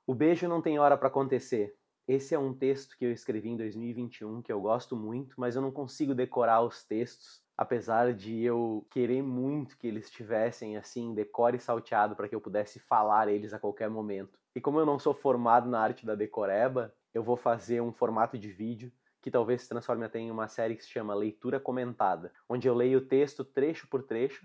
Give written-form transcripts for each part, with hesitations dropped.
O beijo não tem hora para acontecer. Esse é um texto que eu escrevi em 2021 que eu gosto muito, mas eu não consigo decorar os textos, apesar de eu querer muito que eles estivessem assim, decore salteado para que eu pudesse falar eles a qualquer momento. E como eu não sou formado na arte da decoreba, eu vou fazer um formato de vídeo que talvez se transforme até em uma série que se chama Leitura Comentada, onde eu leio o texto trecho por trecho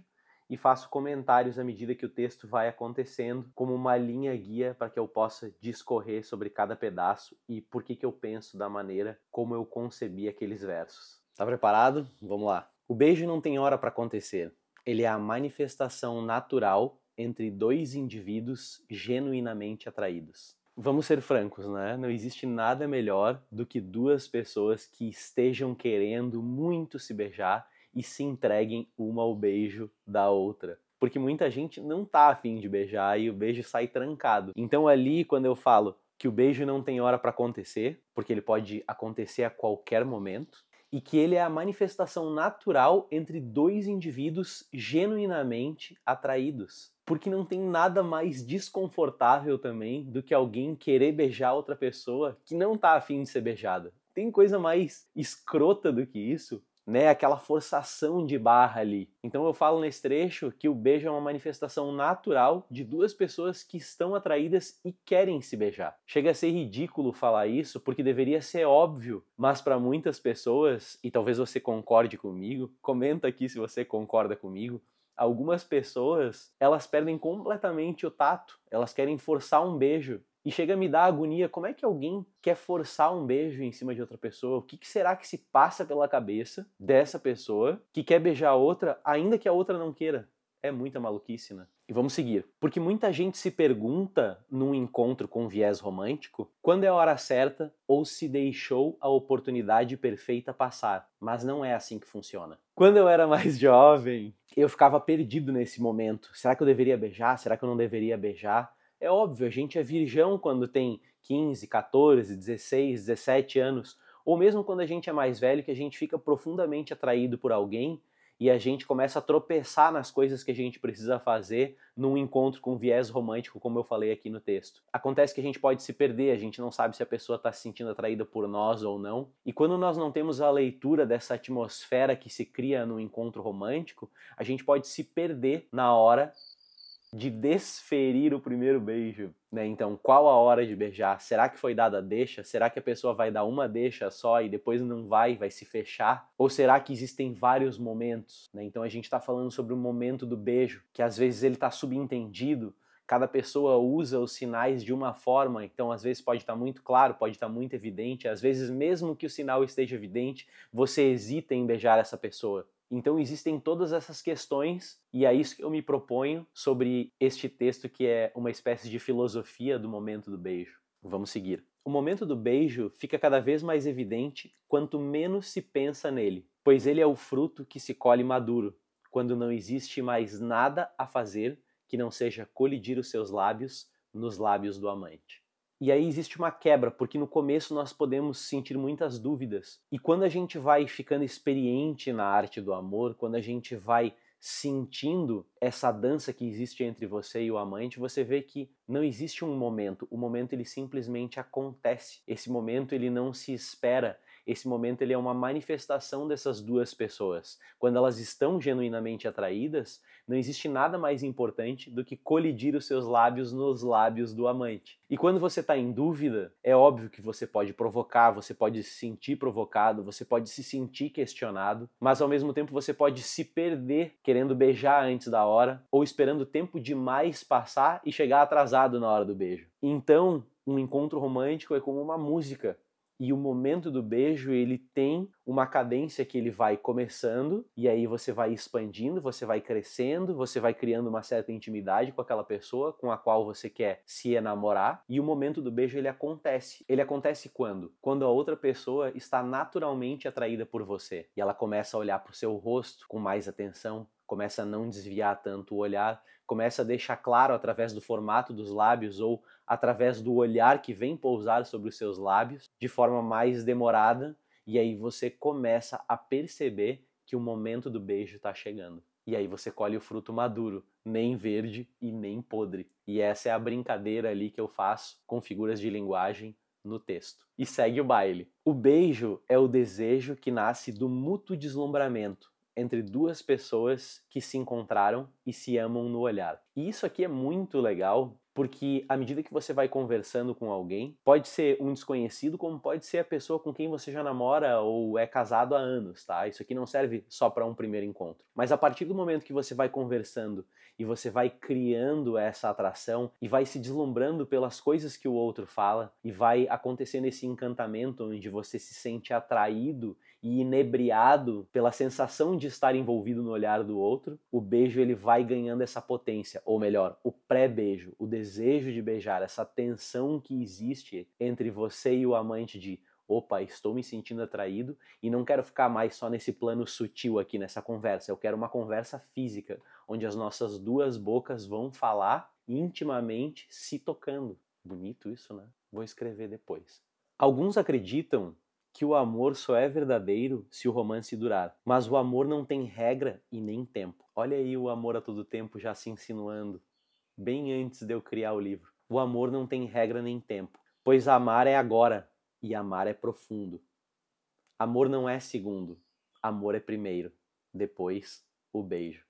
e faço comentários à medida que o texto vai acontecendo, como uma linha guia para que eu possa discorrer sobre cada pedaço e por que eu penso da maneira como eu concebi aqueles versos. Tá preparado? Vamos lá. O beijo não tem hora para acontecer. Ele é a manifestação natural entre dois indivíduos genuinamente atraídos. Vamos ser francos, né? Não existe nada melhor do que duas pessoas que estejam querendo muito se beijar e se entreguem uma ao beijo da outra. Porque muita gente não tá afim de beijar e o beijo sai trancado. Então ali, quando eu falo que o beijo não tem hora para acontecer, porque ele pode acontecer a qualquer momento, e que ele é a manifestação natural entre dois indivíduos genuinamente atraídos. Porque não tem nada mais desconfortável também do que alguém querer beijar outra pessoa que não tá afim de ser beijada. Tem coisa mais escrota do que isso? Né, aquela forçação de barra ali. Então eu falo nesse trecho que o beijo é uma manifestação natural de duas pessoas que estão atraídas e querem se beijar. Chega a ser ridículo falar isso porque deveria ser óbvio, mas para muitas pessoas, e talvez você concorde comigo, comenta aqui se você concorda comigo, algumas pessoas, elas perdem completamente o tato, elas querem forçar um beijo. E chega a me dar agonia, como é que alguém quer forçar um beijo em cima de outra pessoa? O que será que se passa pela cabeça dessa pessoa que quer beijar a outra, ainda que a outra não queira? É muita maluquice, né? E vamos seguir. Porque muita gente se pergunta, num encontro com viés romântico, quando é a hora certa ou se deixou a oportunidade perfeita passar. Mas não é assim que funciona. Quando eu era mais jovem, eu ficava perdido nesse momento. Será que eu deveria beijar? Será que eu não deveria beijar? É óbvio, a gente é virgão quando tem 15, 14, 16, 17 anos, ou mesmo quando a gente é mais velho, que a gente fica profundamente atraído por alguém e a gente começa a tropeçar nas coisas que a gente precisa fazer num encontro com viés romântico, como eu falei aqui no texto. Acontece que a gente pode se perder, a gente não sabe se a pessoa está se sentindo atraída por nós ou não, e quando nós não temos a leitura dessa atmosfera que se cria no encontro romântico, a gente pode se perder na hora de desferir o primeiro beijo, né? Então, qual a hora de beijar? Será que foi dada a deixa? Será que a pessoa vai dar uma deixa só e depois não vai se fechar? Ou será que existem vários momentos, né? Então a gente está falando sobre o momento do beijo, que às vezes ele está subentendido, cada pessoa usa os sinais de uma forma, então às vezes pode estar muito claro, pode estar muito evidente, às vezes mesmo que o sinal esteja evidente, você hesita em beijar essa pessoa. Então existem todas essas questões e é isso que eu me proponho sobre este texto que é uma espécie de filosofia do momento do beijo. Vamos seguir. O momento do beijo fica cada vez mais evidente quanto menos se pensa nele, pois ele é o fruto que se colhe maduro, quando não existe mais nada a fazer que não seja colidir os seus lábios nos lábios do amante. E aí existe uma quebra, porque no começo nós podemos sentir muitas dúvidas. E quando a gente vai ficando experiente na arte do amor, quando a gente vai sentindo essa dança que existe entre você e o amante, você vê que não existe um momento. O momento ele simplesmente acontece. Esse momento ele não se espera. Esse momento ele é uma manifestação dessas duas pessoas. Quando elas estão genuinamente atraídas, não existe nada mais importante do que colidir os seus lábios nos lábios do amante. E quando você está em dúvida, é óbvio que você pode provocar, você pode se sentir provocado, você pode se sentir questionado, mas ao mesmo tempo você pode se perder querendo beijar antes da hora ou esperando o tempo demais passar e chegar atrasado na hora do beijo. Então, um encontro romântico é como uma música. E o momento do beijo, ele tem uma cadência que ele vai começando, e aí você vai expandindo, você vai crescendo, você vai criando uma certa intimidade com aquela pessoa com a qual você quer se enamorar, e o momento do beijo, ele acontece. Ele acontece quando? Quando a outra pessoa está naturalmente atraída por você, e ela começa a olhar para o seu rosto com mais atenção, começa a não desviar tanto o olhar, começa a deixar claro através do formato dos lábios ou através do olhar que vem pousar sobre os seus lábios de forma mais demorada, e aí você começa a perceber que o momento do beijo está chegando. E aí você colhe o fruto maduro, nem verde e nem podre. E essa é a brincadeira ali que eu faço com figuras de linguagem no texto. E segue o baile. O beijo é o desejo que nasce do mútuo deslumbramento entre duas pessoas que se encontraram e se amam no olhar. E isso aqui é muito legal, porque à medida que você vai conversando com alguém, pode ser um desconhecido, como pode ser a pessoa com quem você já namora ou é casado há anos, tá? Isso aqui não serve só para um primeiro encontro. Mas a partir do momento que você vai conversando e você vai criando essa atração e vai se deslumbrando pelas coisas que o outro fala e vai acontecendo esse encantamento onde você se sente atraído e inebriado pela sensação de estar envolvido no olhar do outro, o beijo ele vai ganhando essa potência, ou melhor, o pré-beijo, o desejo de beijar, essa tensão que existe entre você e o amante de opa, estou me sentindo atraído e não quero ficar mais só nesse plano sutil aqui nessa conversa, eu quero uma conversa física, onde as nossas duas bocas vão falar intimamente se tocando. Bonito isso, né? Vou escrever depois. Alguns acreditam que o amor só é verdadeiro se o romance durar. Mas o amor não tem regra e nem tempo. Olha aí o amor a todo tempo já se insinuando, bem antes de eu criar o livro. O amor não tem regra nem tempo, pois amar é agora e amar é profundo. Amor não é segundo, amor é primeiro, depois o beijo.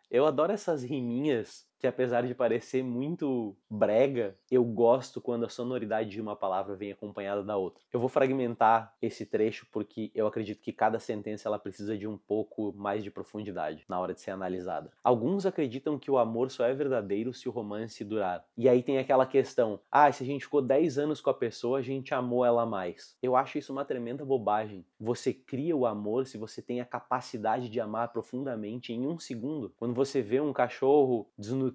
Eu adoro essas riminhas que, apesar de parecer muito brega, eu gosto quando a sonoridade de uma palavra vem acompanhada da outra. Eu vou fragmentar esse trecho porque eu acredito que cada sentença ela precisa de um pouco mais de profundidade na hora de ser analisada. Alguns acreditam que o amor só é verdadeiro se o romance durar. E aí tem aquela questão, se a gente ficou 10 anos com a pessoa, a gente amou ela mais. Eu acho isso uma tremenda bobagem. Você cria o amor se você tem a capacidade de amar profundamente em um segundo. Quando você vê um cachorro desnutrido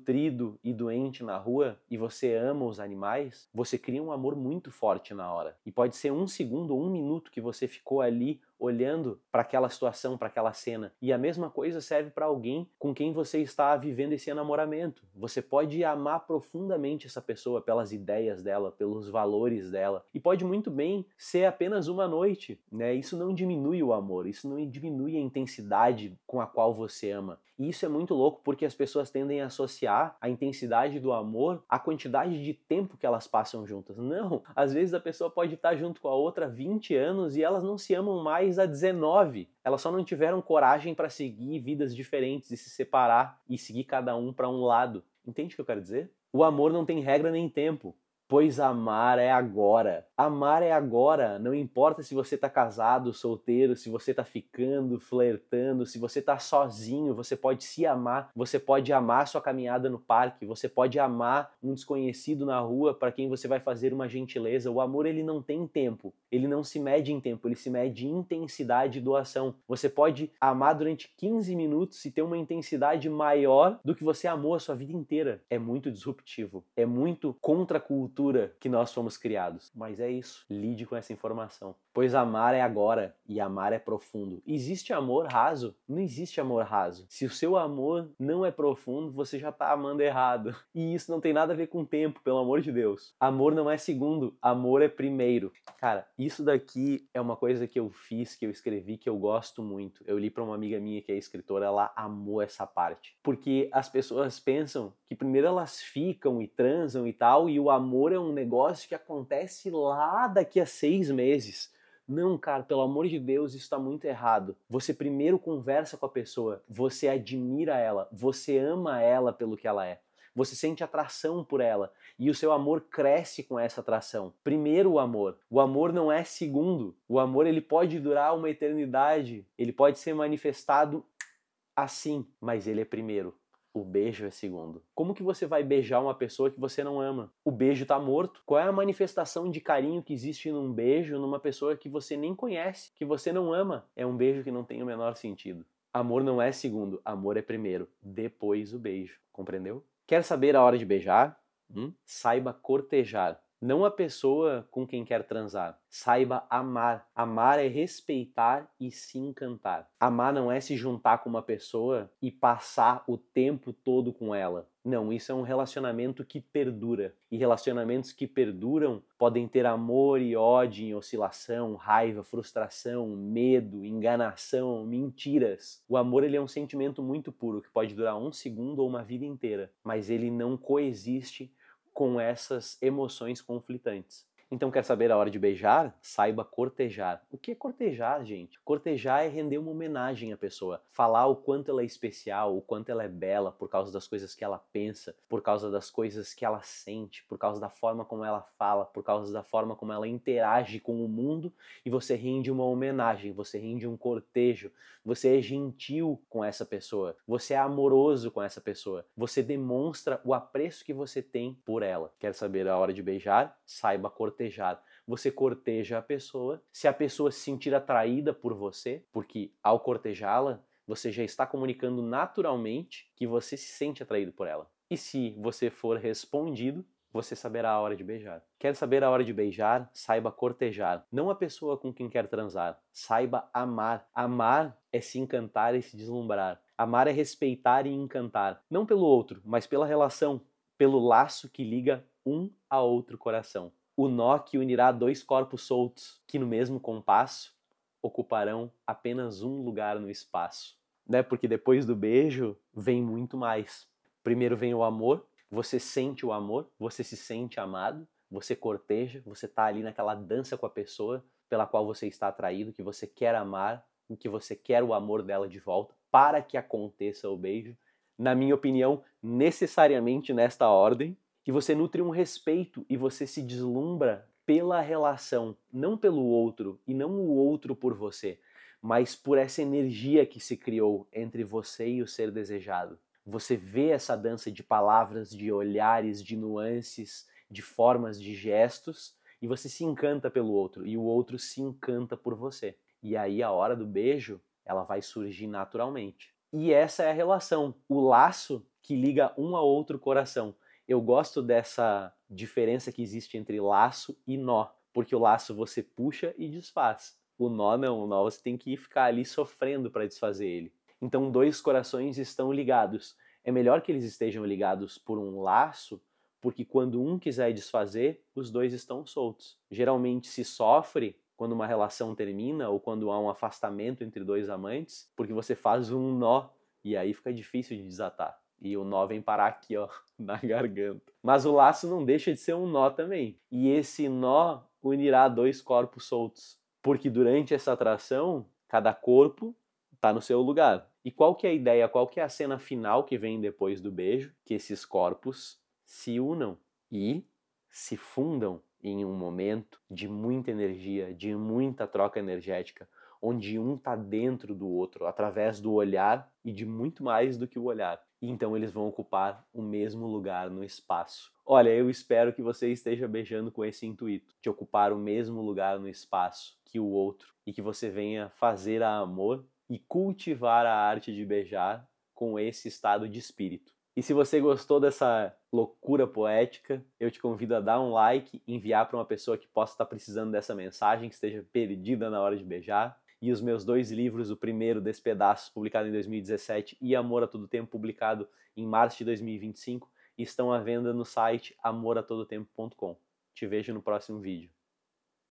e doente na rua e você ama os animais, você cria um amor muito forte na hora. E pode ser um segundo ou um minuto que você ficou ali olhando para aquela situação, para aquela cena. E a mesma coisa serve para alguém com quem você está vivendo esse enamoramento. Você pode amar profundamente essa pessoa pelas ideias dela, pelos valores dela. E pode muito bem ser apenas uma noite, né? Isso não diminui o amor, isso não diminui a intensidade com a qual você ama. E isso é muito louco porque as pessoas tendem a associar a intensidade do amor à quantidade de tempo que elas passam juntas. Não, às vezes a pessoa pode estar junto com a outra há 20 anos e elas não se amam mais há 19. Elas só não tiveram coragem para seguir vidas diferentes e se separar e seguir cada um para um lado. Entende o que eu quero dizer? O amor não tem regra nem tempo. Pois amar é agora. Amar é agora. Não importa se você tá casado, solteiro, se você tá ficando, flertando, se você tá sozinho, você pode se amar. Você pode amar sua caminhada no parque. Você pode amar um desconhecido na rua para quem você vai fazer uma gentileza. O amor, ele não tem tempo. Ele não se mede em tempo, ele se mede em intensidade e doação. Você pode amar durante 15 minutos e ter uma intensidade maior do que você amou a sua vida inteira. É muito disruptivo. É muito contra a cultura que nós fomos criados. Mas é isso, lide com essa informação. Pois amar é agora e amar é profundo. Existe amor raso? Não existe amor raso. Se o seu amor não é profundo, você já tá amando errado. E isso não tem nada a ver com tempo, pelo amor de Deus. Amor não é segundo, amor é primeiro. Cara, isso daqui é uma coisa que eu fiz, que eu escrevi, que eu gosto muito. Eu li pra uma amiga minha que é escritora, ela amou essa parte. Porque as pessoas pensam que primeiro elas ficam e transam e tal, e o amor é um negócio que acontece lá daqui a 6 meses. Não, cara, pelo amor de Deus, isso está muito errado. Você primeiro conversa com a pessoa, você admira ela, você ama ela pelo que ela é. Você sente atração por ela e o seu amor cresce com essa atração. Primeiro o amor. O amor não é segundo. O amor ele pode durar uma eternidade. Ele pode ser manifestado assim, mas ele é primeiro. O beijo é segundo. Como que você vai beijar uma pessoa que você não ama? O beijo tá morto. Qual é a manifestação de carinho que existe num beijo numa pessoa que você nem conhece, que você não ama? É um beijo que não tem o menor sentido. Amor não é segundo, amor é primeiro. Depois o beijo. Compreendeu? Quer saber a hora de beijar? Saiba cortejar. não a pessoa com quem quer transar. Saiba amar. Amar é respeitar e se encantar. Amar não é se juntar com uma pessoa e passar o tempo todo com ela. Não, isso é um relacionamento que perdura. E relacionamentos que perduram podem ter amor e ódio em oscilação, raiva, frustração, medo, enganação, mentiras. O amor ele é um sentimento muito puro que pode durar um segundo ou uma vida inteira, mas ele não coexiste com essas emoções conflitantes. Então, quer saber a hora de beijar? Saiba cortejar. O que é cortejar, gente? Cortejar é render uma homenagem à pessoa. Falar o quanto ela é especial, o quanto ela é bela por causa das coisas que ela pensa, por causa das coisas que ela sente, por causa da forma como ela fala, por causa da forma como ela interage com o mundo, e você rende uma homenagem, você rende um cortejo, você é gentil com essa pessoa, você é amoroso com essa pessoa, você demonstra o apreço que você tem por ela. Quer saber a hora de beijar? Saiba cortejar. Você corteja a pessoa, se a pessoa se sentir atraída por você, porque ao cortejá-la, você já está comunicando naturalmente que você se sente atraído por ela. E se você for respondido, você saberá a hora de beijar. Quer saber a hora de beijar? Saiba cortejar. Não a pessoa com quem quer transar. Saiba amar. Amar é se encantar e se deslumbrar. Amar é respeitar e encantar. Não pelo outro, mas pela relação, pelo laço que liga um a outro coração. O nó que unirá dois corpos soltos, que no mesmo compasso ocuparão apenas um lugar no espaço. Né? Porque depois do beijo vem muito mais. Primeiro vem o amor, você sente o amor, você se sente amado, você corteja, você está ali naquela dança com a pessoa pela qual você está atraído, que você quer amar, e que você quer o amor dela de volta, para que aconteça o beijo. Na minha opinião, necessariamente nesta ordem, que você nutre um respeito e você se deslumbra pela relação, não pelo outro e não o outro por você, mas por essa energia que se criou entre você e o ser desejado. Você vê essa dança de palavras, de olhares, de nuances, de formas, de gestos, e você se encanta pelo outro e o outro se encanta por você. E aí a hora do beijo, ela vai surgir naturalmente. E essa é a relação, o laço que liga um ao outro coração. Eu gosto dessa diferença que existe entre laço e nó, porque o laço você puxa e desfaz. O nó não, o nó você tem que ficar ali sofrendo para desfazer ele. Então, dois corações estão ligados. É melhor que eles estejam ligados por um laço, porque quando um quiser desfazer, os dois estão soltos. Geralmente se sofre quando uma relação termina ou quando há um afastamento entre dois amantes, porque você faz um nó e aí fica difícil de desatar. E o nó vem parar aqui, ó, na garganta. Mas o laço não deixa de ser um nó também. E esse nó unirá dois corpos soltos. Porque durante essa atração, cada corpo está no seu lugar. E qual que é a ideia, qual que é a cena final que vem depois do beijo? Que esses corpos se unam e se fundam em um momento de muita energia, de muita troca energética, onde um está dentro do outro, através do olhar e de muito mais do que o olhar. E então eles vão ocupar o mesmo lugar no espaço. Olha, eu espero que você esteja beijando com esse intuito, de ocupar o mesmo lugar no espaço que o outro, e que você venha fazer amor e cultivar a arte de beijar com esse estado de espírito. E se você gostou dessa loucura poética, eu te convido a dar um like, enviar para uma pessoa que possa estar precisando dessa mensagem, que esteja perdida na hora de beijar. E os meus dois livros, o primeiro, Despedaços, publicado em 2017, e Amor a Todo Tempo, publicado em março de 2025, estão à venda no site amoratodotempo.com. Te vejo no próximo vídeo.